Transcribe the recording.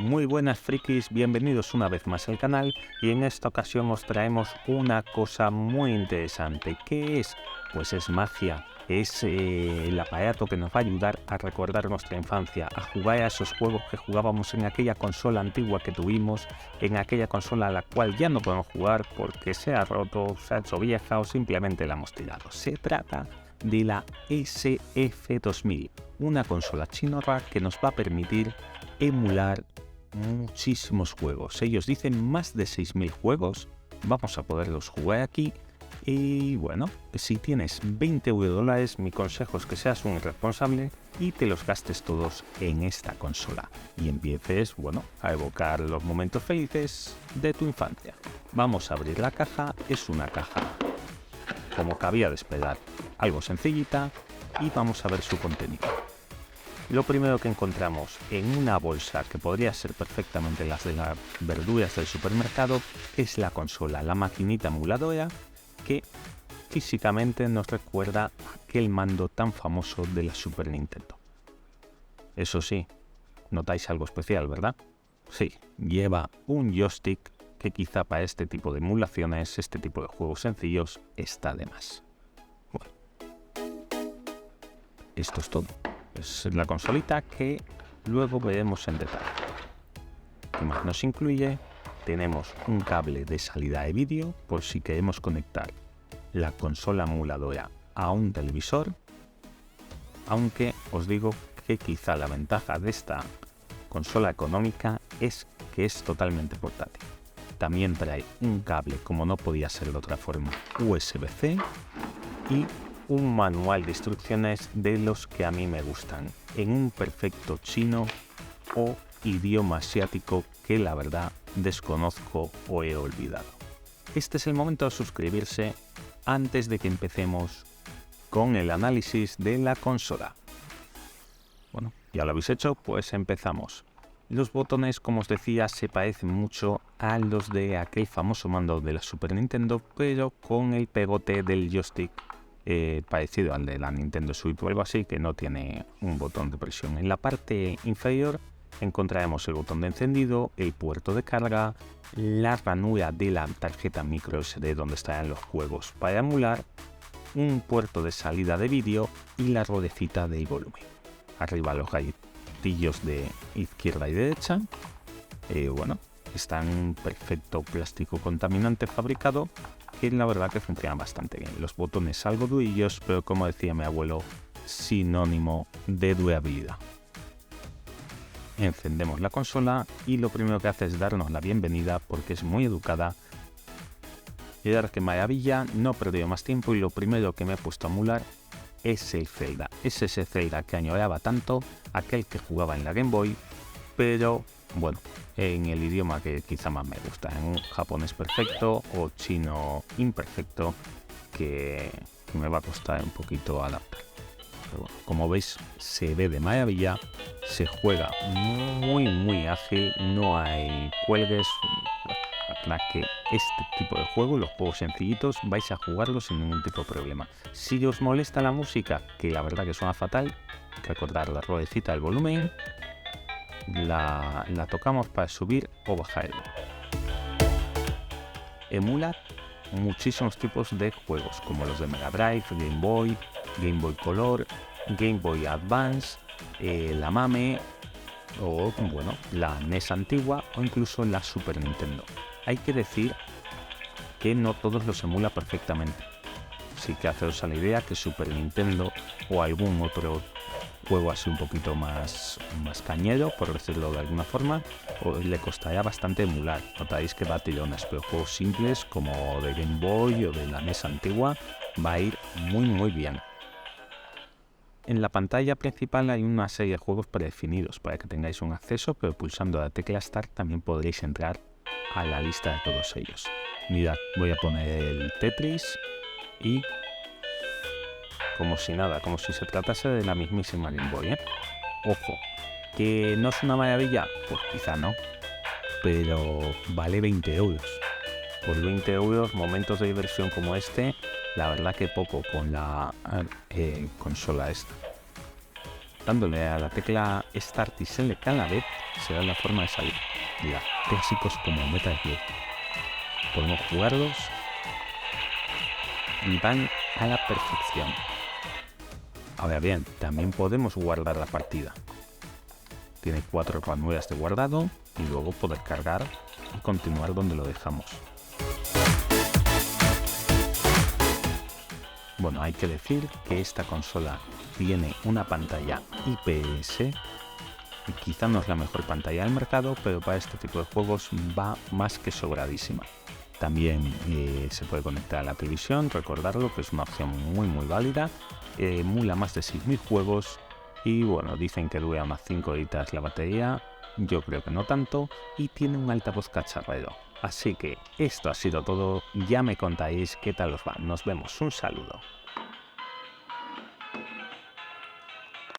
Muy buenas frikis, bienvenidos una vez más al canal y en esta ocasión os traemos una cosa muy interesante. ¿Qué es? Pues es magia, es el aparato que nos va a ayudar a recordar nuestra infancia, a jugar a esos juegos que jugábamos en aquella consola antigua que tuvimos, en aquella consola a la cual ya no podemos jugar porque se ha roto, se ha hecho vieja o simplemente la hemos tirado. Se trata de la SF2000, una consola chinorra que nos va a permitir emular muchísimos juegos. Ellos dicen más de 6.000 juegos. Vamos a poderlos jugar aquí. Y bueno, si tienes 20 dólares, mi consejo es que seas un irresponsable y te los gastes todos en esta consola. Y empieces, bueno, a evocar los momentos felices de tu infancia. Vamos a abrir la caja. Es una caja, como cabía de esperar, algo sencillita. Y vamos a ver su contenido. Lo primero que encontramos en una bolsa, que podría ser perfectamente las de las verduras del supermercado, es la consola, la maquinita emuladora que físicamente nos recuerda aquel mando tan famoso de la Super Nintendo. Eso sí, notáis algo especial, ¿verdad? Sí, lleva un joystick que quizá para este tipo de emulaciones, este tipo de juegos sencillos, está de más. Bueno, esto es todo. Es la consolita que luego veremos en detalle. ¿Qué más nos incluye? Tenemos un cable de salida de vídeo por si queremos conectar la consola emuladora a un televisor, aunque os digo que quizá la ventaja de esta consola económica es que es totalmente portátil. También trae un cable, como no podía ser de otra forma, USB-C y un manual de instrucciones de los que a mí me gustan, en un perfecto chino o idioma asiático que la verdad desconozco o he olvidado. Este es el momento de suscribirse antes de que empecemos con el análisis de la consola. Bueno, ya lo habéis hecho, pues empezamos. Los botones, como os decía, se parecen mucho a los de aquel famoso mando de la Super Nintendo, pero con el pegote del joystick parecido al de la Nintendo Switch o algo así, que no tiene un botón de presión. En la parte inferior encontraremos el botón de encendido, el puerto de carga, la ranura de la tarjeta micro SD donde estarán los juegos para emular, un puerto de salida de vídeo y la ruedecita del volumen. Arriba los gatillos de izquierda y derecha. Bueno, está en un perfecto plástico contaminante fabricado que la verdad que funciona bastante bien. Los botones algo durillos, pero como decía mi abuelo, sinónimo de durabilidad. Encendemos la consola y lo primero que hace es darnos la bienvenida porque es muy educada. Y dar que maravilla, no he perdido más tiempo y lo primero que me he puesto a emular es el Zelda. Es ese Zelda que añoraba tanto, aquel que jugaba en la Game Boy, pero bueno, en el idioma que quizá más me gusta, en un japonés perfecto o chino imperfecto que me va a costar un poquito adaptar. Pero bueno, como veis, se ve de maravilla, se juega muy ágil, no hay cuelgues. La que este tipo de juego, los juegos sencillitos, vais a jugarlos sin ningún tipo de problema. Si os molesta la música, que la verdad que suena fatal, recordar la ruedecita del volumen, la tocamos para subir o bajar el volumen. Emula muchísimos tipos de juegos, como los de Mega Drive, Game Boy, Game Boy Color, Game Boy Advance, la MAME, o bueno, la NES antigua o incluso la Super Nintendo. Hay que decir que no todos los emula perfectamente. Sí que haceros a la idea que Super Nintendo o algún otro juego así un poquito más cañero, por decirlo de alguna forma, le costaría bastante emular. Notáis que va a tirones, pero juegos simples como de Game Boy o de la NES antigua va a ir muy bien. En la pantalla principal hay una serie de juegos predefinidos para que tengáis un acceso, pero pulsando la tecla Start también podréis entrar a la lista de todos ellos. Mirad, voy a poner el Tetris y como si nada, como si se tratase de la mismísima Game Boy, Ojo, ¿que no es una maravilla? Pues quizá no, pero vale 20 euros. Por 20 euros, momentos de diversión como este, la verdad que poco con la consola esta. Dándole a la tecla Start y Select a la vez se da la forma de salir. Mira, clásicos como Metal Gear. Podemos jugarlos y van a la perfección. Ahora bien, también podemos guardar la partida. Tiene 4 ranuras de guardado y luego poder cargar y continuar donde lo dejamos. Bueno, hay que decir que esta consola tiene una pantalla IPS y quizá no es la mejor pantalla del mercado, pero para este tipo de juegos va más que sobradísima. También se puede conectar a la televisión, recordarlo que es una opción muy válida. Emula más de 6.000 juegos y bueno, dicen que dura unas 5 horitas la batería, yo creo que no tanto, y tiene un altavoz cacharrero. Así que esto ha sido todo, ya me contáis qué tal os va. Nos vemos, un saludo.